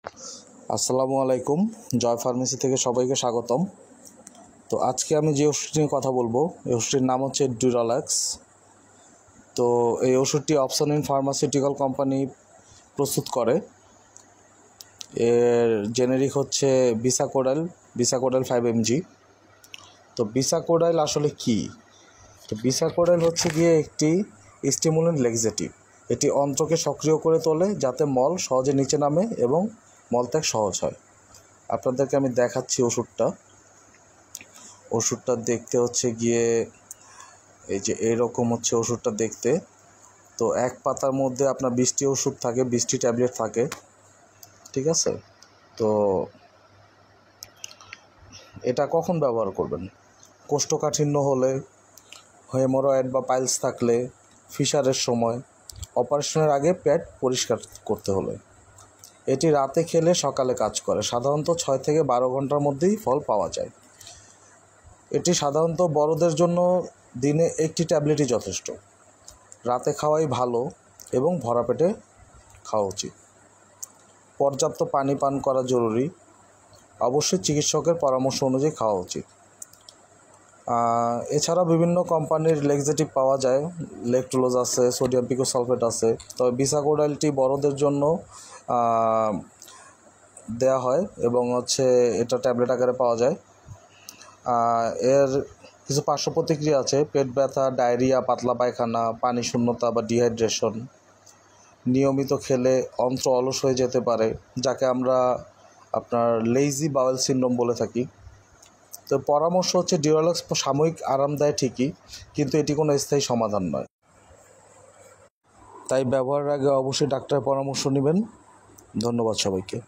আসসালামু আলাইকুম। জয় ফার্মেসি থেকে সবাইকে স্বাগতম। তো আজকে আমি যে ওষুধটি নিয়ে কথা বলবো, এই ওষুধটির নাম হচ্ছে ডিউরালাক্স। তো এই ওষুধটি অপসনিন ফার্মাসিউটিক্যাল কোম্পানি প্রস্তুত করে। এর জেনেরিক হচ্ছে বিসাকোডাইল 5 mg। তো বিসাকোডাইল আসলে কি? তো বিসাকোডাইল হচ্ছে গিয়ে একটি স্টিমুলেন্ট লেক্সেটিভ। এটি অন্ত্রকে সক্রিয় করে তোলে যাতে মল সহজে নিচে নামে এবং মলত্যাগ সহজ হয়। আপনাদেরকে আমি দেখাচ্ছি ওষুধটা দেখতে হচ্ছে গিয়ে এই যে এইরকম হচ্ছে ওষুধটা দেখতে। তো এক পাতার মধ্যে আপনার 20টি ওষুধ থাকে, 20টি ট্যাবলেট থাকে, ঠিক আছে? তো এটা কখন ব্যবহার করবেন? কোষ্ঠকাঠিন্য হলে, হেমোরয়েড বা পাইলস থাকলে, ফিশারের সময়, অপারেশনের আগে পেট পরিষ্কার করতে হলে। এটি রাতে খেলে সকালে কাজ করে। সাধারণত 6 থেকে 12 ঘন্টার মধ্যেই ফল পাওয়া যায়। এটি সাধারণত বড়দের জন্য দিনে একটি ট্যাবলেটই যথেষ্ট। রাতে খাওয়াই ভালো এবং ভরা পেটে খাওয়া উচিত। পর্যাপ্ত পানি পান করা জরুরি। অবশ্যই চিকিৎসকের পরামর্শ অনুযায়ী খাওয়া উচিত। এছাড়া বিভিন্ন কোম্পানির লেক্সেটিভ পাওয়া যায়। লেকটুলোজ আছে, সোডিয়াম পিকোসালফেট আছে। তবে বিসাকোডাইলটি বড়দের জন্য দেয়া হয় এবং এটা ট্যাবলেট আকারে পাওয়া যায়। এর কিছু পার্শ্ব প্রতিক্রিয়া আছে: পেট ব্যথা, ডায়রিয়া, পাতলা পায়খানা, পানি শূন্যতা বা ডিহাইড্রেশন। নিয়মিত খেলে অন্ত্র অলস হয়ে যেতে পারে, যাকে আমরা লেজি বাওয়েল সিনড্রোম বলে থাকি। তো পরামর্শ হচ্ছে ডিউরালাক্স সাময়িক আরাম দেয় ঠিকই, কিন্তু এটি কোনো স্থায়ী সমাধান নয়। তাই ব্যবহারের আগে অবশ্যই ডাক্তারের পরামর্শ নেবেন। ধন্যবাদ সবাইকে।